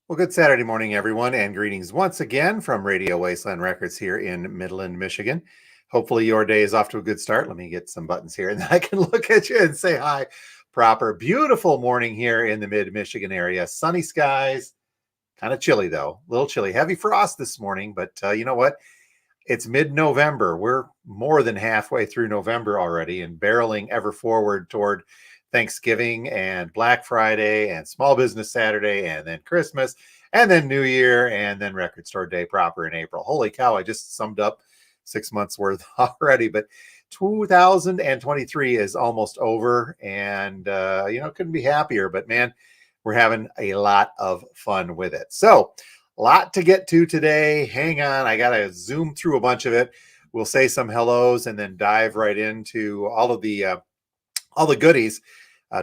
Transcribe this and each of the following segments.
Well, good Saturday morning, everyone, and greetings once again from Radio Wasteland Records here in Midland, Michigan. Hopefully, your day is off to a good start. Let me get some buttons here, and then I can look at you and say hi. Proper, beautiful morning here in the mid Michigan area. Sunny skies, kind of chilly though, a little chilly. Heavy frost this morning, but you know what? It's mid November. We're more than halfway through November already and barreling ever forward toward Thanksgiving and Black Friday and Small Business Saturday and then Christmas and then New Year and then Record Store Day proper in April. Holy cow, I just summed up 6 months worth already, but 2023 is almost over and, couldn't be happier, but man, we're having a lot of fun with it. So, a lot to get to today. Hang on, I got to zoom through a bunch of it. We'll say some hellos and then dive right into all the goodies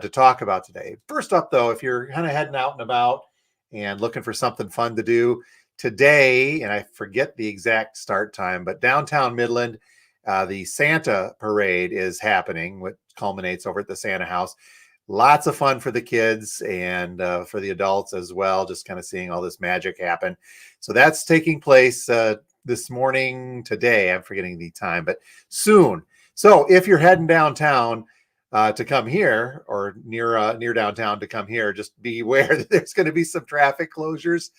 to talk about today. First up, though, if you're kind of heading out and about and looking for something fun to do today, and I forget the exact start time, but downtown Midland, the Santa parade is happening, which culminates over at the Santa House. Lots of fun for the kids and for the adults as well, just kind of seeing all this magic happen. So that's taking place this morning, today. I'm forgetting the time, but soon. So if you're heading downtown to come here or near downtown to come here, just be aware that there's going to be some traffic closures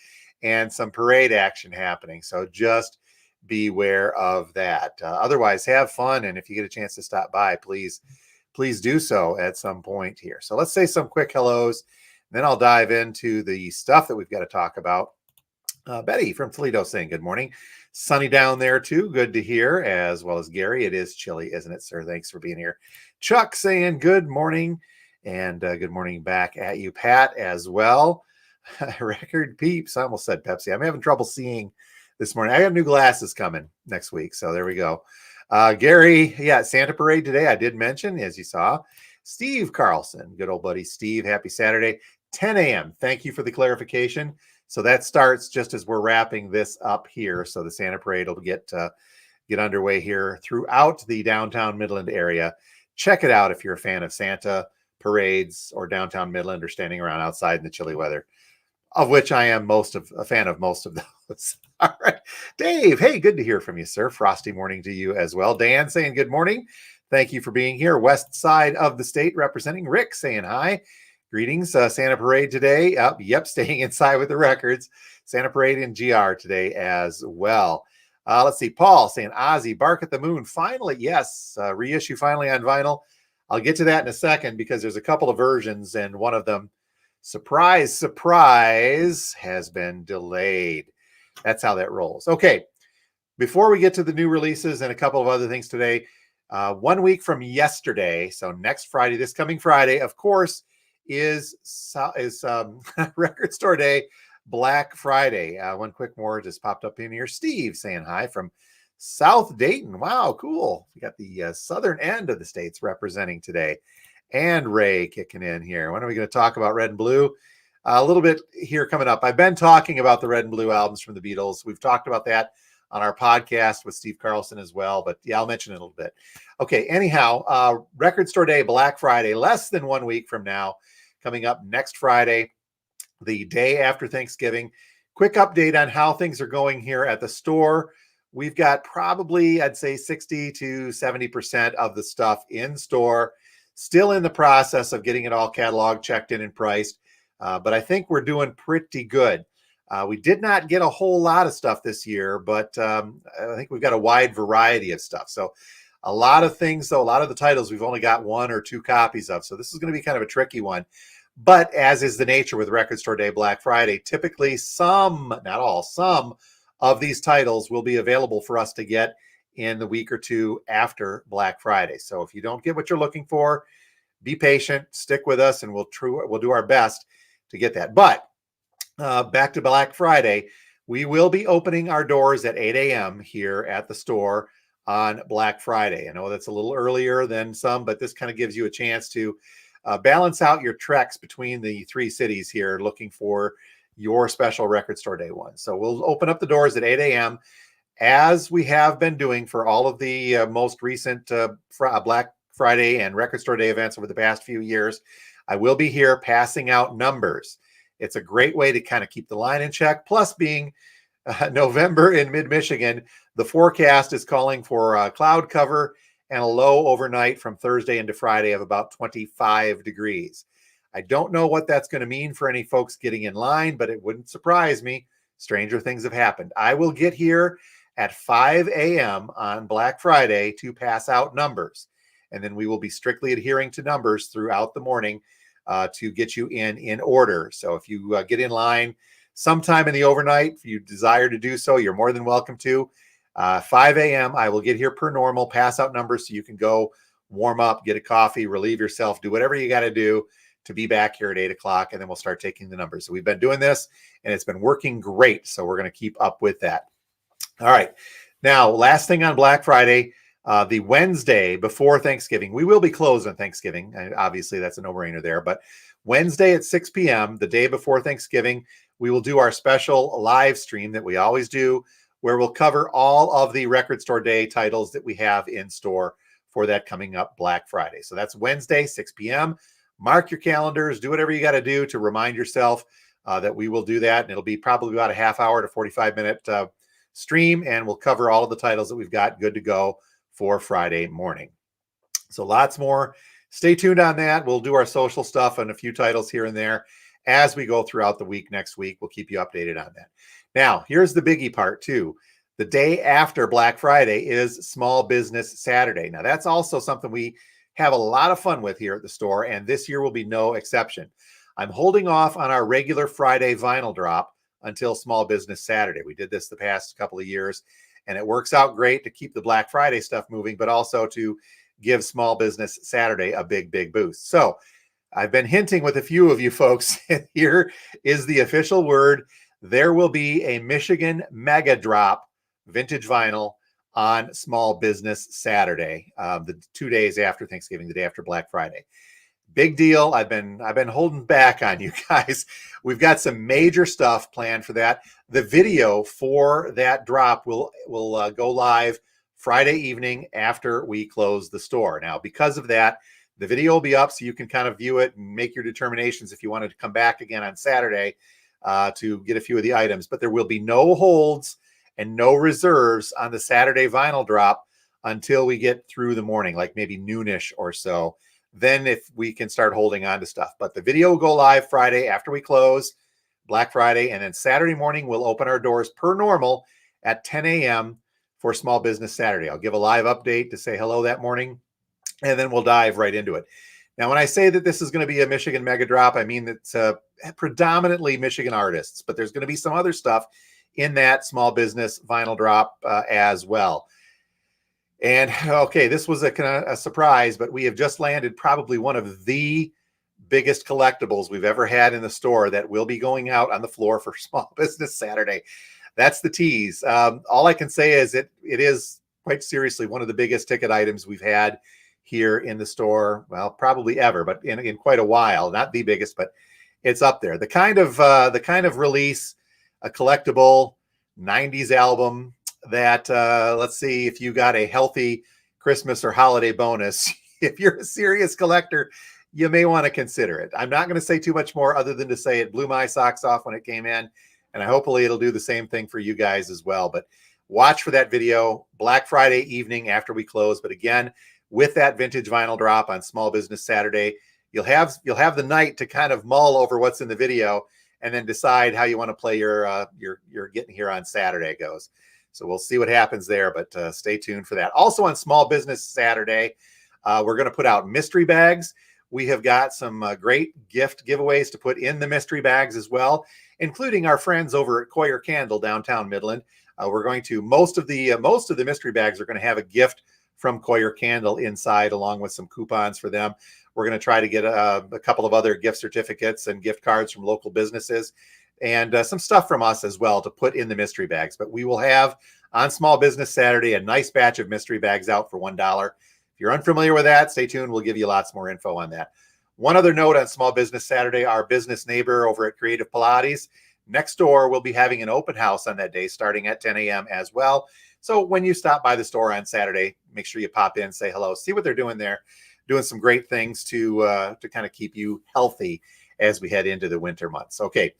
and some parade action happening. So just beware of that. Otherwise, have fun. And if you get a chance to stop by, please do so at some point here. So let's say some quick hellos. Then I'll dive into the stuff that we've got to talk about. Betty from Toledo saying good morning. Sunny down there too. Good to hear, as well as Gary. It is chilly, isn't it, sir? Thanks for being here. Chuck saying good morning, and good morning back at you, Pat, as well. Record peeps. I almost said Pepsi. I'm having trouble seeing this morning. I got new glasses coming next week, so there we go. Gary, Santa Parade today, I did mention, as you saw. Steve Carlson, good old buddy Steve, happy Saturday, 10 a.m. Thank you for the clarification. So that starts just as we're wrapping this up here. So the Santa Parade will get underway here throughout the downtown Midland area. Check it out if you're a fan of Santa parades or downtown Midland or standing around outside in the chilly weather, of which I am a fan of most of those. All right. Dave, hey, good to hear from you, sir. Frosty morning to you as well. Dan saying good morning. Thank you for being here. West side of the state representing. Rick saying hi. Greetings. Santa Parade today. Yep, staying inside with the records. Santa Parade in GR today as well. Let's see. Paul saying Ozzy, Bark at the Moon. Finally, yes. Reissue finally on vinyl. I'll get to that in a second because there's a couple of versions and one of them, surprise, has been delayed. That's how that rolls. Okay, before we get to the new releases and a couple of other things today, 1 week from yesterday, so next Friday, this coming Friday, of course, is Record Store Day, Black Friday. One quick more just popped up in here. Steve saying hi from South Dayton. Wow, cool. We got the southern end of the states representing today. And Ray kicking in here. When are we going to talk about Red and Blue? A little bit here coming up. I've been talking about the Red and Blue albums from the Beatles. We've talked about that on our podcast with Steve Carlson as well, but I'll mention it a little bit. Okay, anyhow, Record Store Day, Black Friday, less than 1 week from now, coming up next Friday, the day after Thanksgiving. Quick update on how things are going here at the store. We've got probably, I'd say 60 to 70% of the stuff in store. Still in the process of getting it all cataloged, checked in, and priced. But I think we're doing pretty good. We did not get a whole lot of stuff this year, but I think we've got a wide variety of stuff. So a lot of things, though, a lot of the titles we've only got 1 or 2 copies of. So this is going to be kind of a tricky one. But as is the nature with Record Store Day, Black Friday, typically some, not all, some of these titles will be available for us to get in the week or two after Black Friday. So if you don't get what you're looking for, be patient, stick with us, and we'll do our best to get that. But back to Black Friday, we will be opening our doors at 8 a.m. here at the store on Black Friday. I know that's a little earlier than some, but this kind of gives you a chance to balance out your treks between the 3 cities here looking for your special Record Store Day one. So we'll open up the doors at 8 a.m. as we have been doing for all of the most recent Black Friday and Record Store Day events over the past few years. I will be here passing out numbers. It's a great way to kind of keep the line in check. Plus, being November in mid-Michigan, the forecast is calling for cloud cover and a low overnight from Thursday into Friday of about 25 degrees. I don't know what that's going to mean for any folks getting in line, but it wouldn't surprise me. Stranger things have happened. I will get here at 5 a.m. on Black Friday to pass out numbers. And then we will be strictly adhering to numbers throughout the morning to get you in order. So if you get in line sometime in the overnight, if you desire to do so, you're more than welcome to. 5 a.m. I will get here per normal, pass out numbers so you can go warm up, get a coffee, relieve yourself, do whatever you got to do to be back here at 8 o'clock, and then we'll start taking the numbers. So we've been doing this, and it's been working great, so we're going to keep up with that. All right. Now, last thing on Black Friday, the Wednesday before Thanksgiving. We will be closed on Thanksgiving. Obviously, that's a no-brainer there. But Wednesday at 6 p.m., the day before Thanksgiving, we will do our special live stream that we always do, where we'll cover all of the Record Store Day titles that we have in store for that coming up Black Friday. So that's Wednesday, 6 p.m. Mark your calendars. Do whatever you got to do to remind yourself that we will do that. And it'll be probably about a half hour to 45-minute stream, and we'll cover all of the titles that we've got good to go for Friday morning. So lots more. Stay tuned on that. We'll do our social stuff and a few titles here and there as we go throughout the week. Next week, we'll keep you updated on that. Now, here's the biggie part too. The day after Black Friday is Small Business Saturday. Now, that's also something we have a lot of fun with here at the store, and this year will be no exception. I'm holding off on our regular Friday vinyl drop until Small Business Saturday. We did this the past couple of years, and it works out great to keep the Black Friday stuff moving, but also to give Small Business Saturday a big, big boost. So I've been hinting with a few of you folks, and here is the official word. There will be a Michigan Mega Drop vintage vinyl on Small Business Saturday, the 2 days after Thanksgiving, the day after Black Friday. Big deal. I've been holding back on you guys. We've got some major stuff planned for that. The video for that drop will go live Friday evening after we close the store. Now, because of that, the video will be up so you can kind of view it and make your determinations if you wanted to come back again on Saturday to get a few of the items. But there will be no holds and no reserves on the Saturday vinyl drop until we get through the morning, like maybe noonish or so. Then if we can start holding on to stuff. But the video will go live Friday after we close Black Friday. And then Saturday morning, we'll open our doors per normal at 10 a.m. for Small Business Saturday. I'll give a live update to say hello that morning, and then we'll dive right into it. Now, when I say that this is going to be a Michigan Mega Drop, I mean it's predominantly Michigan artists, but there's going to be some other stuff in that Small Business vinyl drop as well. And okay, this was a surprise, but we have just landed probably one of the biggest collectibles we've ever had in the store that will be going out on the floor for Small Business Saturday. That's the tease. All I can say is it is quite seriously one of the biggest ticket items we've had here in the store. Well, probably ever, but in quite a while. Not the biggest, but it's up there. The kind of release, a collectible 90s album that let's see if you got a healthy Christmas or holiday bonus. If you're a serious collector, you may want to consider it. I'm not going to say too much more other than to say it blew my socks off when it came in, and hopefully it'll do the same thing for you guys as well. But watch for that video Black Friday evening after we close. But again, with that vintage vinyl drop on Small Business Saturday, you'll have the night to kind of mull over what's in the video and then decide how you want to play your getting here on Saturday goes. So we'll see what happens there, but stay tuned for that. Also on Small Business Saturday, we're going to put out mystery bags. We have got some great gift giveaways to put in the mystery bags as well, including our friends over at Coyer Candle downtown Midland. We're going to most of the mystery bags are going to have a gift from Coyer Candle inside, along with some coupons for them. We're going to try to get a couple of other gift certificates and gift cards from local businesses, and some stuff from us as well to put in the mystery bags. But we will have on Small Business Saturday a nice batch of mystery bags out for $1. If you're unfamiliar with that, stay tuned. We'll give you lots more info on that. One other note on Small Business Saturday, our business neighbor over at Creative Pilates next door will be having an open house on that day starting at 10 a.m. as well. So when you stop by the store on Saturday, make sure you pop in, say hello, see what they're doing there. doing some great things to kind of keep you healthy as we head into the winter months. Okay.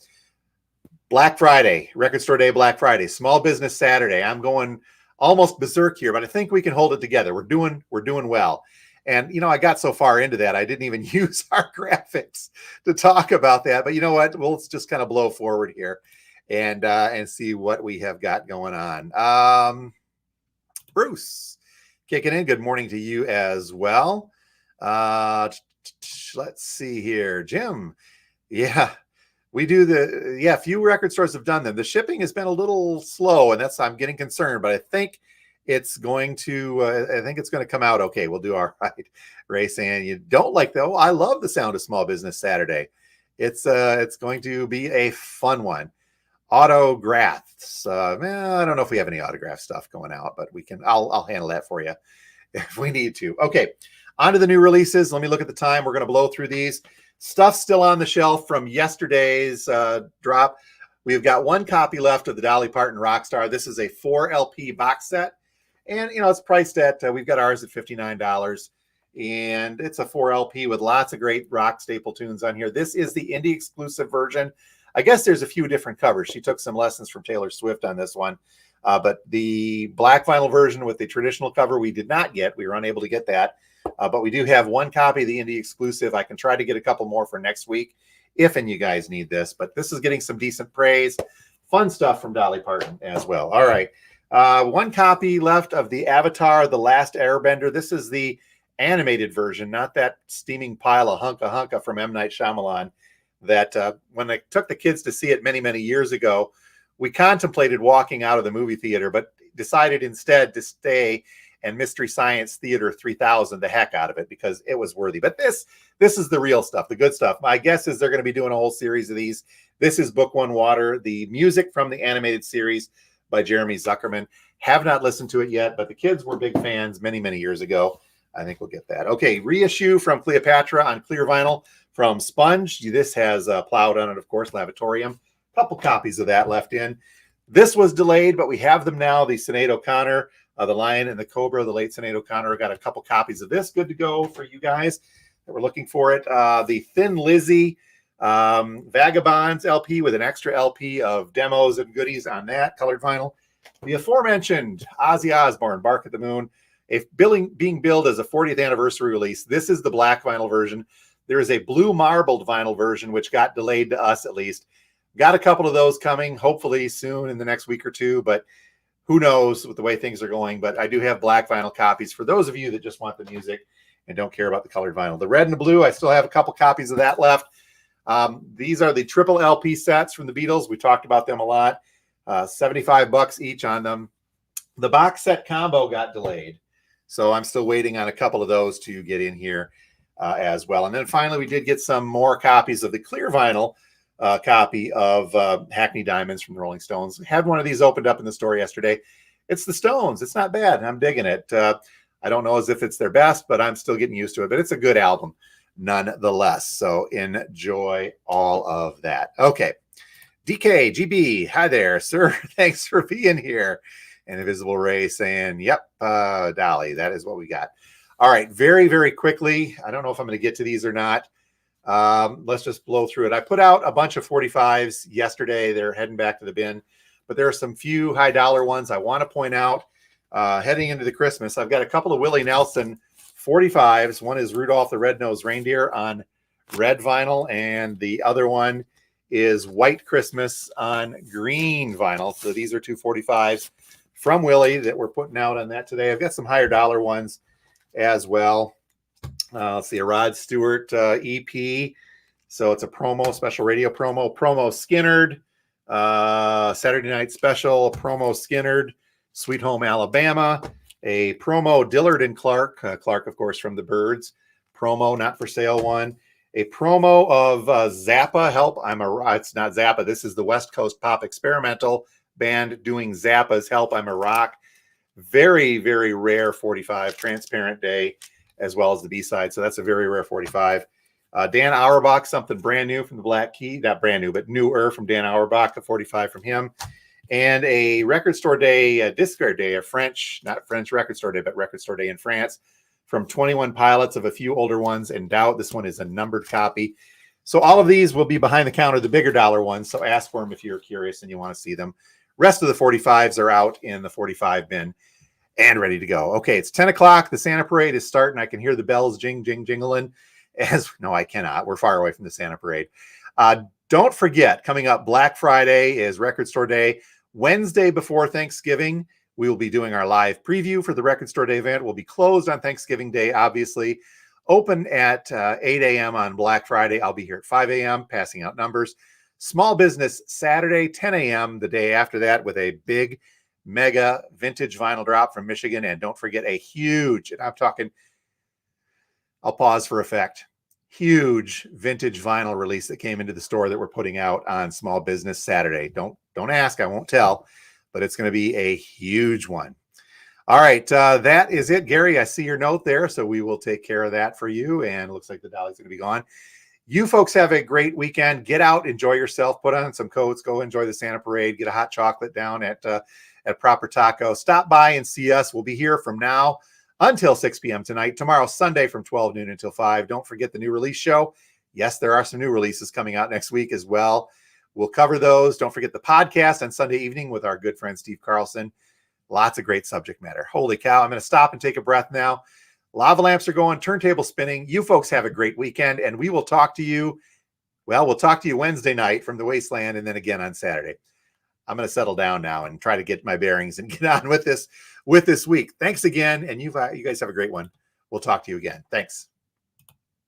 Black Friday, Record Store Day, Black Friday, Small Business Saturday. I'm going almost berserk here, but I think we can hold it together. We're doing well. And, I got so far into that, I didn't even use our graphics to talk about that. But you know what? We'll just kind of blow forward here and see what we have got going on. Bruce, kicking in. Good morning to you as well. Let's see here. Jim, yeah. We do few record stores have done them. The shipping has been a little slow, and I'm getting concerned, but I think it's going to come out okay. We'll do all right. Ray saying you don't like though. I love the sound of Small Business Saturday. It's going to be a fun one. Autographs. I don't know if we have any autograph stuff going out, but I'll handle that for you if we need to. Okay. On to the new releases. Let me look at the time. We're going to blow through these. Stuff still on the shelf from yesterday's drop. We've got one copy left of the Dolly Parton Rockstar. This is a 4 LP box set. And, it's priced at, we've got ours at $59. And it's a 4 LP with lots of great rock staple tunes on here. This is the indie exclusive version. I guess there's a few different covers. She took some lessons from Taylor Swift on this one. But the black vinyl version with the traditional cover, we did not get. We were unable to get that. But we do have one copy of the indie exclusive. I can try to get a couple more for next week if you guys need this. But this is getting some decent praise. Fun stuff from Dolly Parton as well. All right. One copy left of the Avatar, The Last Airbender. This is the animated version, not that steaming pile of hunka from M. Night Shyamalan that when I took the kids to see it many, many years ago, we contemplated walking out of the movie theater, but decided instead to stay and Mystery Science Theater 3000 the heck out of it because it was worthy. But this is the real stuff, the good stuff. My guess is they're going to be doing a whole series of these. This is Book One Water, the music from the animated series by Jeremy Zuckerman. Have not listened to it yet, but the kids were big fans many, many years ago. I think we'll get that. Okay, reissue from Cleopatra on clear vinyl from Sponge. This has Plowed on it, of course, Lavatorium. A couple copies of that left in. This was delayed, but we have them now. The Sinead O'Connor, The Lion and the Cobra, the late Sinead O'Connor. Got a couple copies of this. Good to go for you guys that were looking for it. The Thin Lizzy Vagabonds LP with an extra LP of demos and goodies on that, colored vinyl. The aforementioned Ozzy Osbourne, Bark at the Moon, being billed as a 40th anniversary release. This is the black vinyl version. There is a blue marbled vinyl version, which got delayed to us at least. Got a couple of those coming, hopefully soon in the next week or two, but who knows with the way things are going. But I do have black vinyl copies for those of you that just want the music and don't care about the colored vinyl. The red and the blue, I still have a couple copies of that left. These are the triple LP sets from the Beatles. We talked about them a lot. $75 each on them. The box set combo got delayed, so I'm still waiting on a couple of those to get in here as well. And then finally, we did get some more copies of the clear vinyl copy of Hackney Diamonds from the Rolling Stones. Had one of these opened up in the store yesterday. It's the Stones. It's not bad. I'm digging it. I don't know as if it's their best, but I'm still getting used to it. But it's a good album nonetheless. So enjoy all of that. Okay. DK, GB, hi there, sir. Thanks for being here. And Invisible Ray saying, yep, Dolly, that is what we got. All right, very, very quickly. I don't know if I'm going to get to these or not. Let's just blow through it. I put out a bunch of 45s yesterday. They're heading back to the bin, but there are some few high dollar ones I want to point out. Heading into the Christmas, I've got a couple of Willie Nelson 45s. One is Rudolph the Red-Nosed Reindeer on red vinyl, and the other one is White Christmas on green vinyl. So these are two 45s from Willie that we're putting out on that today. I've got some higher dollar ones as well. Let's see, a Rod Stewart EP. So it's a promo, special radio promo Skinnerd, Saturday Night Special, promo Skinnerd, Sweet Home Alabama, a promo Dillard and Clark, Clark, of course, from the Byrds, promo not for sale one, a promo of Zappa, Help, it's not Zappa, this is the West Coast Pop Experimental Band doing Zappa's Help, I'm a Rock. Very, very rare 45, Transparent Day, as well as the B-side. So that's a very rare 45. Dan Auerbach, something brand new from the Black Key. Not brand new, but newer from Dan Auerbach, a 45 from him. And a Record Store Day, a Disc Fair Day, a French, not French Record Store Day, but Record Store Day in France from 21 pilots of a few older ones in doubt. This one is a numbered copy. So all of these will be behind the counter, the bigger dollar ones. So ask for them if you're curious and you want to see them. Rest of the 45s are out in the 45 bin and ready to go. Okay, it's 10 o'clock. The Santa Parade is starting. I can hear the bells jingling. No, I cannot. We're far away from the Santa Parade. Don't forget, coming up Black Friday is Record Store Day. Wednesday before Thanksgiving, we will be doing our live preview for the Record Store Day event. We'll be closed on Thanksgiving Day, obviously. Open at 8 a.m. on Black Friday. I'll be here at 5 a.m. passing out numbers. Small Business Saturday, 10 a.m. the day after that with a big mega vintage vinyl drop from Michigan. And don't forget a huge, and I'm talking, I'll pause for effect, huge vintage vinyl release that came into the store that we're putting out on Small Business Saturday. Don't ask, I won't tell, but it's going to be a huge one. All right, that is it. Gary, I see your note there, so we will take care of that for you. And it looks like the dolly's going to be gone. You folks have a great weekend. Get out, enjoy yourself, put on some coats, go enjoy the Santa Parade, get a hot chocolate down at Proper Taco. Stop by and see us. We'll be here from now until 6 p.m. tonight. Tomorrow, Sunday, from 12 noon until 5. Don't forget the new release show. Yes, there are some new releases coming out next week as well. We'll cover those. Don't forget the podcast on Sunday evening with our good friend Steve Carlson. Lots of great subject matter. Holy cow. I'm going to stop and take a breath now. Lava lamps are going, turntable spinning. You folks have a great weekend, and we will talk to you. Well, we'll talk to you Wednesday night from the Wasteland and then again on Saturday. I'm going to settle down now and try to get my bearings and get on with this week. Thanks again, and you guys have a great one. We'll talk to you again. Thanks.